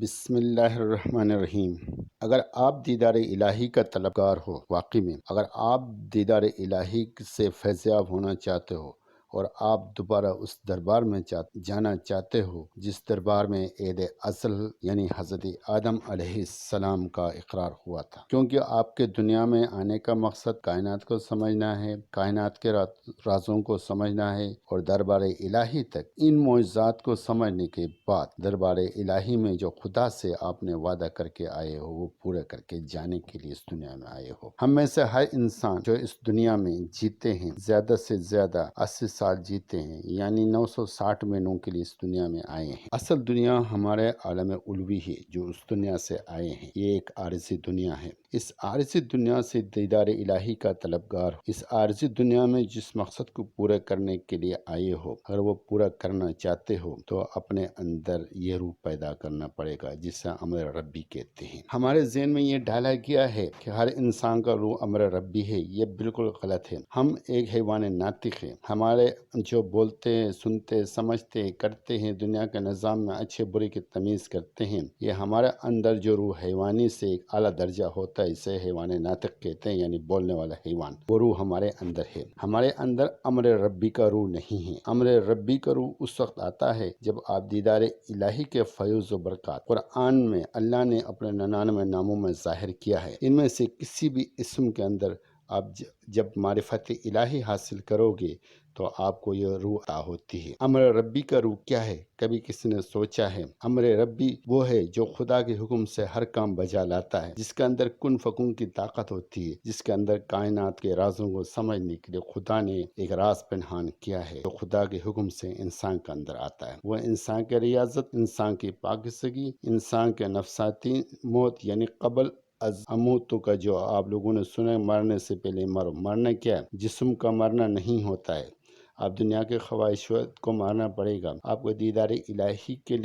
بسم اللہ الرحمن الرحیم۔ اگر آپ دیدار الہی کا طلبگار ہو، واقعی میں اگر آپ دیدار الہی سے فیضیاب ہونا چاہتے ہو اور آپ دوبارہ اس دربار میں جانا چاہتے ہو جس دربار میں عید ازل یعنی حضرت آدم علیہ السلام کا اقرار ہوا تھا، کیونکہ آپ کے دنیا میں آنے کا مقصد کائنات کو سمجھنا ہے، کائنات کے رازوں کو سمجھنا ہے اور دربار الہی تک ان معجزات کو سمجھنے کے بعد دربار الہی میں جو خدا سے آپ نے وعدہ کر کے آئے ہو وہ پورا کر کے جانے کے لیے اس دنیا میں آئے ہو۔ ہم میں سے ہر انسان جو اس دنیا میں جیتے ہیں زیادہ سے زیادہ 80 سال جیتے ہیں، یعنی 960 مہینوں کے لیے اس دنیا میں آئے ہیں۔ اصل دنیا ہمارے عالم علوی ہے جو اس دنیا سے آئے ہیں، یہ ایک عارضی دنیا ہے۔ اس عارضی دنیا سے دیدار الہی کا طلبگار ہو، اس عارضی دنیا میں جس مقصد کو پورا کرنے کے لیے آئے ہو، اگر وہ پورا کرنا چاہتے ہو تو اپنے اندر یہ روح پیدا کرنا پڑے گا جسے امر ربی کہتے ہیں۔ ہمارے ذہن میں یہ ڈالا گیا ہے کہ ہر انسان کا روح امر ربی ہے، یہ بالکل غلط ہے۔ ہم ایک حیوان ناطق ہیں، ہمارے جو بولتے ہیں، سنتے، سمجھتے، کرتے ہیں، دنیا کے نظام میں اچھے برے کی تمیز کرتے ہیں، یہ ہمارے اندر جو روح حیوانی سے ایک اعلیٰ درجہ ہوتا ہے، اسے حیوان ناطق کہتے ہیں، یعنی بولنے والا حیوان، وہ روح ہمارے اندر ہے۔ ہمارے اندر امر ربی کا روح نہیں ہے۔ امر ربی کا روح اس وقت آتا ہے جب آپ دیدار الہی کے فیض و برکات قرآن میں اللہ نے اپنے 99 ناموں میں ظاہر کیا ہے، ان میں سے کسی بھی اسم کے اندر آپ جب معرفت الہی حاصل کرو گے تو آپ کو یہ روح عطا ہوتی ہے۔ امر ربی کا روح کیا ہے؟ کبھی کسی نے سوچا ہے؟ امر ربی وہ ہے جو خدا کے حکم سے ہر کام بجا لاتا ہے، جس کے اندر کن فکن کی طاقت ہوتی ہے، جس کے اندر کائنات کے رازوں کو سمجھنے کے لیے خدا نے ایک راز پنہان کیا ہے جو خدا کے حکم سے انسان کے اندر آتا ہے۔ وہ انسان کی ریاضت، انسان کی پاکیزگی، انسان کے نفساتی موت یعنی قبل از اموتو کا جو آپ لوگوں نے سنا ہے، مرنے سے پہلے مرو۔ مرنا کیا ہے؟ جسم کا مرنا نہیں ہوتا ہے۔ آپ دنیا کے خواہشات کو مارنا پڑے گا، آپ کو دیدار الہی کے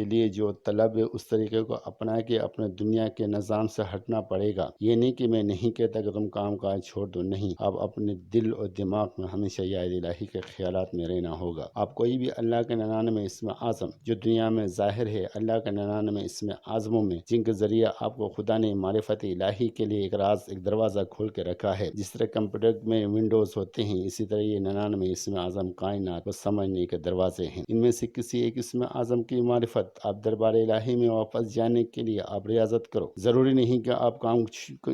لیے جو طلب ہے اس طریقے کو اپنا کے اپنے دنیا کے نظام سے ہٹنا پڑے گا۔ یہ نہیں کہ میں نہیں کہتا کہ تم کام کاج چھوڑ دو، نہیں، آپ اپنے دل اور دماغ میں ہمیشہ یاد الہی کے خیالات میں رہنا ہوگا۔ آپ کوئی بھی اللہ کے 99 اسم اعظم جو دنیا میں ظاہر ہے، اللہ کے 99 اسم اعظموں میں جن کے ذریعہ آپ کو خدا نے معرفت الہی کے لیے ایک راز، ایک دروازہ کھول کے رکھا ہے، جس طرح کمپیوٹر میں ونڈوز ہوتے ہیں، اسی طرح یہ 99 اسم اعظم کائنات کو سمجھنے کے دروازے ہیں۔ ان میں سے کسی ایک اسم اعظم کی معرفت آپ دربار الہی میں واپس جانے کے لیے آپ ریاضت کرو۔ ضروری نہیں کہ آپ کام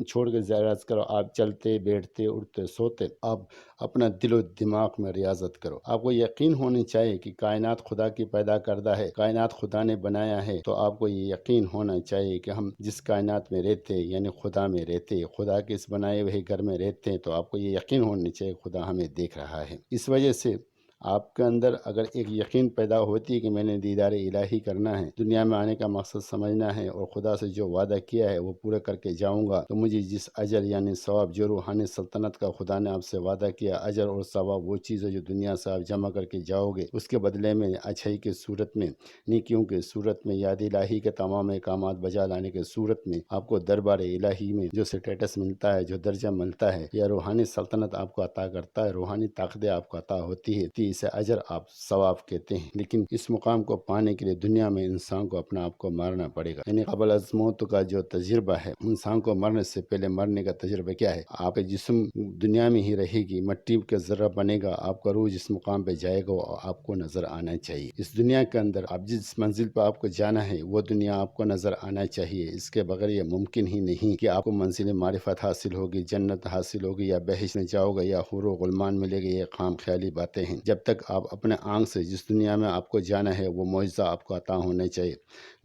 چھوڑ کے ریاضت کرو، آپ چلتے، بیٹھتے، اٹھتے، سوتے، آپ اپنا دل و دماغ میں ریاضت کرو۔ آپ کو یقین ہونی چاہیے کہ کائنات خدا کی پیدا کردہ ہے، کائنات خدا نے بنایا ہے، تو آپ کو یہ یقین ہونا چاہیے کہ ہم جس کائنات میں رہتے ہیں یعنی خدا میں رہتے ہیں، خدا کے اس بنائے ہوئے گھر میں رہتے ہیں، تو آپ کو یہ یقین ہونا چاہیے خدا ہمیں دیکھ رہا ہے۔ اس وجہ سے آپ کے اندر اگر ایک یقین پیدا ہوتی ہے کہ میں نے دیدار الہی کرنا ہے، دنیا میں آنے کا مقصد سمجھنا ہے اور خدا سے جو وعدہ کیا ہے وہ پورا کر کے جاؤں گا، تو مجھے جس اجر یعنی ثواب جو روحانی سلطنت کا خدا نے آپ سے وعدہ کیا، اجر اور ثواب وہ چیزیں جو دنیا سے آپ جمع کر کے جاؤ گے، اس کے بدلے میں اچھائی کی صورت میں، نیکیوں کی صورت میں، یاد الہی کے تمام احکامات بجا لانے کی صورت میں آپ کو دربار الہی میں جو سٹیٹس ملتا ہے، جو درجہ ملتا ہے، یا روحانی سلطنت آپ کو عطا کرتا ہے، روحانی طاقتیں آپ کو عطا ہوتی ہے، اسے اجر آپ ثواب کہتے ہیں۔ لیکن اس مقام کو پانے کے لیے دنیا میں انسان کو اپنا آپ کو مارنا پڑے گا، یعنی قبل از موت کا جو تجربہ ہے، انسان کو مرنے سے پہلے مرنے کا تجربہ کیا ہے؟ آپ کا جسم دنیا میں ہی رہے گی، مٹی کا ذرہ بنے گا، آپ کا روح جس مقام پہ جائے گا وہ آپ کو نظر آنا چاہیے۔ اس دنیا کے اندر آپ جس منزل پہ آپ کو جانا ہے وہ دنیا آپ کو نظر آنا چاہیے، اس کے بغیر یہ ممکن ہی نہیں کہ آپ کو منزل معرفت حاصل ہوگی، جنت حاصل ہوگی، یا بہشت میں جاؤ گے، یا حور و غلمان ملے گے، یہ خام خیالی باتیں ہیں۔ جب تک آپ اپنے آنکھ سے جس دنیا میں آپ کو جانا ہے وہ معجزہ آپ کو عطا ہونا چاہیے،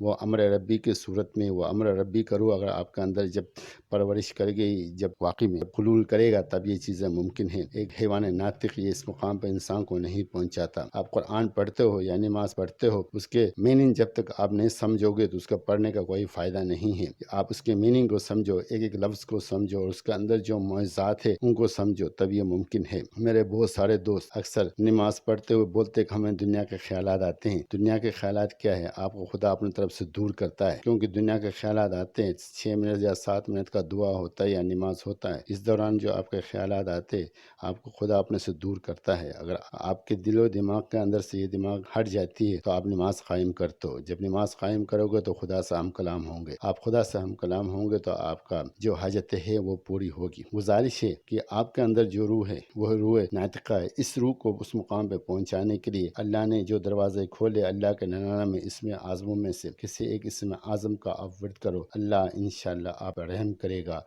وہ امر ربی کی صورت میں، وہ امر ربی کرو اگر آپ کے اندر جب پرورش کرے گئی، جب واقعی میں حلول کرے گا، تب یہ چیزیں ممکن ہیں۔ ایک حیوان ناطق یہ اس مقام پہ انسان کو نہیں پہنچاتا۔ آپ قرآن پڑھتے ہو یا نماز پڑھتے ہو، اس کے میننگ جب تک آپ نہیں سمجھو گے تو اس کا پڑھنے کا کوئی فائدہ نہیں ہے۔ آپ اس کے میننگ کو سمجھو، ایک ایک لفظ کو سمجھو، اور اس کے اندر جو معجزات ہے ان کو سمجھو، تب یہ ممکن ہے۔ میرے بہت سارے دوست اکثر نماز پڑھتے ہوئے بولتے کہ ہمیں دنیا کے خیالات آتے ہیں. دنیا کے خیالات کیا ہے؟ آپ کو خدا اپنی طرف سے دور کرتا ہے، کیونکہ دنیا کے خیالات آتے ہیں. 6 منٹ یا 7 منٹ کا دعا ہوتا ہے یا نماز ہوتا ہے، اس دوران جو آپ کے خیالات آتے آپ کو خدا اپنے سے دور کرتا ہے. اگر آپ کے دل و دماغ کے اندر سے یہ دماغ ہٹ جاتی ہے تو آپ نماز قائم کرتے ہو. جب نماز قائم کرو گے تو خدا سے ہم کلام ہوں گے. آپ خدا سے ہم کلام ہوں گے تو آپ کا جو حاجت ہے وہ پوری ہوگی. گزارش ہے کہ آپ کے اندر جو روح ہے وہ روح ناطقہ ہے. اس روح کو اس مقام پہ پہنچانے کے لیے اللہ نے جو دروازے کھولے، اللہ کے 99 اسم اعظموں میں سے کسی ایک اسم اعظم کا آپ ورد کرو، اللہ انشاءاللہ آپ پر رحم کرے گا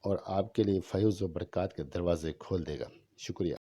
اور آپ کے لیے فیض و برکات کے دروازے کھول دے گا. شکریہ.